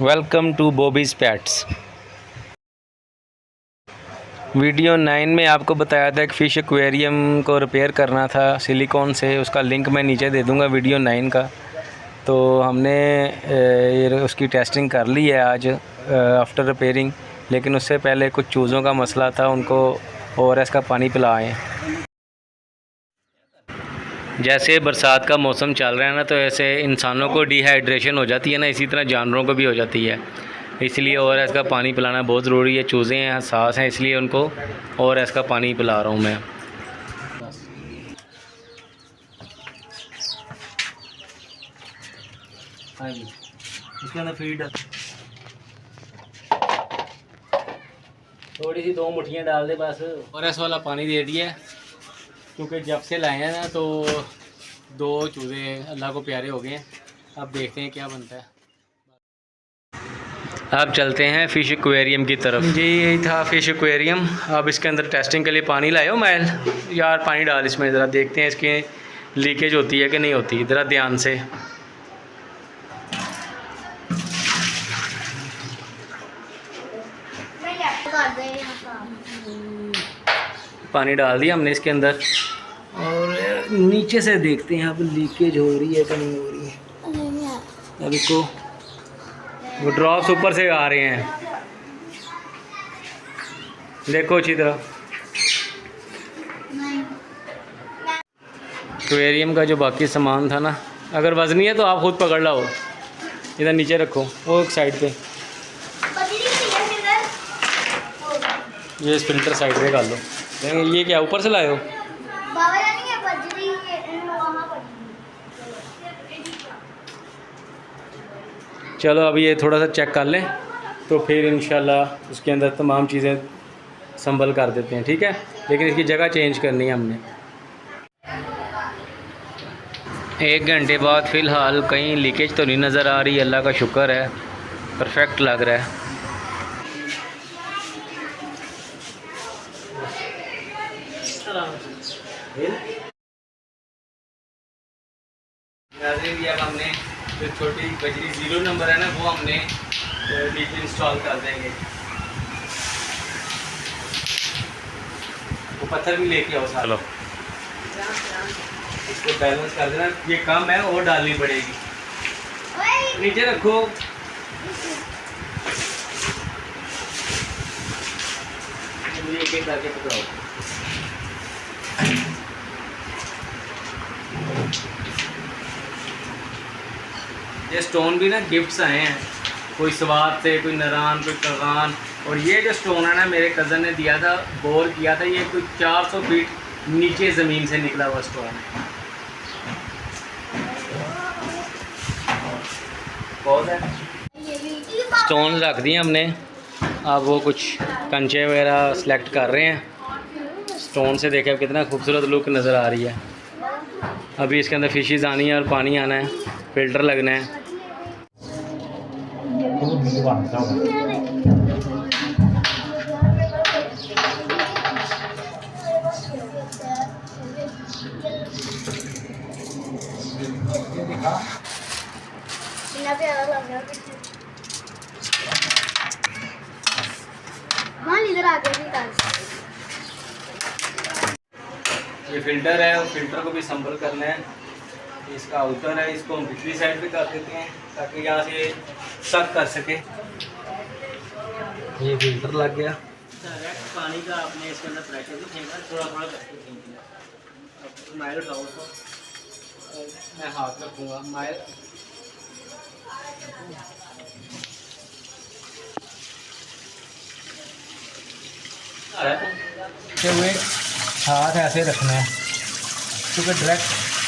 Welcome to Bobby's pets. Video 9 में आपको बताया था कि फ़िश एक्वेरियम को रिपेयर करना था सिलिकॉन से। उसका लिंक मैं नीचे दे दूंगा वीडियो 9 का। तो हमने उसकी टेस्टिंग कर ली है आज आफ्टर रिपेयरिंग, लेकिन उससे पहले कुछ चूज़ों का मसला था, उनको ORS का पानी पिलाएँ। जैसे बरसात का मौसम चल रहा है ना, तो ऐसे इंसानों को डिहाइड्रेशन हो जाती है ना, इसी तरह जानवरों को भी हो जाती है। इसलिए ORS का पानी पिलाना बहुत ज़रूरी है। चूज़ें हैं, हसास हैं, इसलिए उनको ORS का पानी पिला रहा हूँ मैं। हाँ जी, इसके अंदर फीड थोड़ी सी 2 मुट्ठियाँ डाल दे बस। ORS वाला पानी दे दिया, क्योंकि जब से लाए हैं ना तो 2 चूज़े अल्लाह को प्यारे हो गए हैं। अब देखते हैं क्या बनता है। अब चलते हैं फ़िश एक्वेरियम की तरफ। जी यही था फ़िश एक्वेरियम। अब इसके अंदर टेस्टिंग के लिए पानी लाए हो मैल यार, पानी डाल इसमें ज़रा, देखते हैं इसकी लीकेज होती है कि नहीं होती। ज़रा ध्यान से पानी डाल दिया हमने इसके अंदर, और नीचे से देखते हैं अब लीकेज हो रही है कि नहीं हो रही है। अब इसको वो ड्रॉप्स ऊपर से आ रहे हैं, देखो अच्छी तरह। एक्वेरियम का जो बाकी सामान था ना, अगर वजनी है तो आप खुद पकड़ लाओ, इधर नीचे रखो वो एक साइड पे, ये स्पिल्टर साइड पे डाल लो। ये क्या ऊपर से लाए हो? चलो अब ये थोड़ा सा चेक कर लें, तो फिर इंशाल्लाह उसके अंदर तमाम चीज़ें संभल कर देते हैं, ठीक है। लेकिन इसकी जगह चेंज करनी है हमने। 1 घंटे बाद फ़िलहाल कहीं लीकेज तो नहीं नज़र आ रही, अल्लाह का शुक्र है, परफेक्ट लग रहा है। हमने जो छोटी बजरी 0 नंबर है ना, वो हमने नीचे इंस्टॉल कर देंगे। वो पत्थर भी लेके आओ। चलो इसको बैलेंस कर देना, ये कम है और डालनी पड़ेगी। नीचे रखो। एक करके पकड़ाओ। ये स्टोन भी ना गिफ्ट्स आए हैं, कोई स्वाद से, कोई नरान, कोई कगान। और ये जो स्टोन है ना, मेरे कज़न ने दिया था, बोर किया था, ये कोई 400 फीट नीचे ज़मीन से निकला हुआ स्टोन है। बहुत है। स्टोन रख दिए हमने, अब वो कुछ कंचे वगैरह सेलेक्ट कर रहे हैं। स्टोन से देखें कितना खूबसूरत लुक नज़र आ रही है। अभी इसके अंदर फिशेस आनी है और पानी आना है, फिल्टर लगना है। ये फिल्टर है, और फिल्टर को भी संभल करना है। इसका आउटर है, इसको हम पिछली साइड पे कर देते हैं ताकि यहाँ से सक कर सके। ये फिल्टर लग गया। डायरेक्ट पानी का आपने इसके अंदर प्रेशर भी फेंकना, थोड़ा थोड़ा करके फेंकना। अब माइल उठाओ उसको, मैं हाथ रखूँगा। माइल हुए हाथ ऐसे रखना है, क्योंकि डायरेक्ट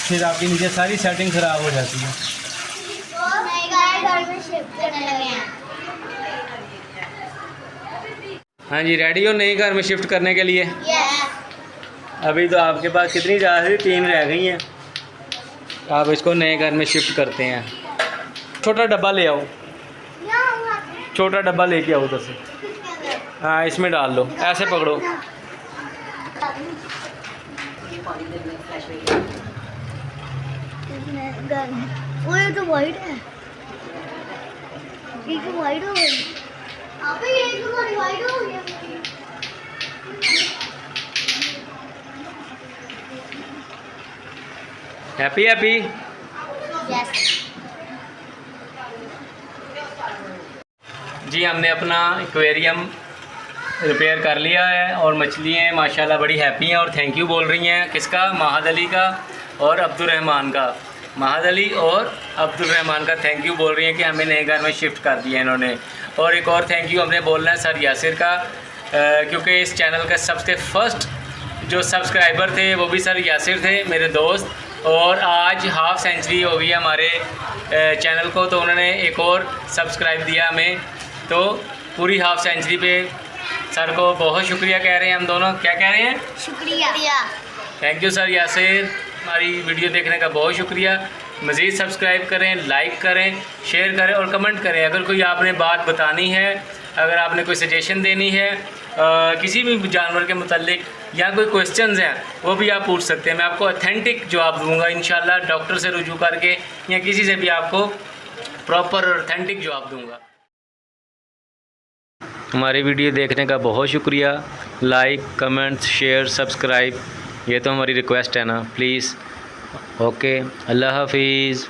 फिर आपकी नीचे सारी सेटिंग ख़राब हो जाती है। हाँ जी, रेडी हो नई घर में शिफ्ट करने के लिए? अभी तो आपके पास कितनी ज़्यादा 3 रह गई हैं। आप इसको नए घर में शिफ्ट करते हैं। छोटा डब्बा ले आओ, छोटा डब्बा लेके आओ उधर से। हाँ इसमें डाल लो, ऐसे पकड़ो। वो तो वाइट है। एक वाइड हो गई। अबे ये तुम्हारी वाइड हो गई। Happy happy. यस जी हमने अपना एक्वेरियम रिपेयर कर लिया है और मछलियाँ माशाल्लाह बड़ी हैप्पी हैं और थैंक यू बोल रही हैं। किसका? महाद अली का और अब्दुलरहमान का। महाद अली और अब्दुलरहमान का थैंक यू बोल रही हैं कि हमें नए घर में शिफ्ट कर दिया इन्होंने। और एक और थैंक यू हमने बोलना है सर यासिर का, क्योंकि इस चैनल का सबसे फर्स्ट जो सब्सक्राइबर थे वो भी सर यासिर थे, मेरे दोस्त। और आज हाफ सेंचुरी हो गई हमारे चैनल को, तो उन्होंने एक और सब्सक्राइब दिया हमें। तो पूरी हाफ सेंचुरी पे सर को बहुत शुक्रिया कह रहे हैं हम दोनों। क्या कह रहे हैं? शुक्रिया। थैंक यू सर यासिर, हमारी वीडियो देखने का बहुत शुक्रिया। मज़ीद सब्सक्राइब करें, लाइक करें, शेयर करें और कमेंट करें। अगर कोई आपने बात बतानी है, अगर आपने कोई सजेशन देनी है किसी भी जानवर के मुतालिक या कोई क्वेश्चंस हैं वो भी आप पूछ सकते हैं। मैं आपको ऑथेंटिक जवाब दूंगा इंशाल्लाह, डॉक्टर से रुजू करके या किसी से भी आपको प्रॉपर और ऑथेंटिक जवाब दूंगा। हमारी वीडियो देखने का बहुत शुक्रिया। लाइक, कमेंट्स, शेयर, सब्सक्राइब, ये तो हमारी रिक्वेस्ट है ना, प्लीज़। ओके, अल्लाह हाफिज़।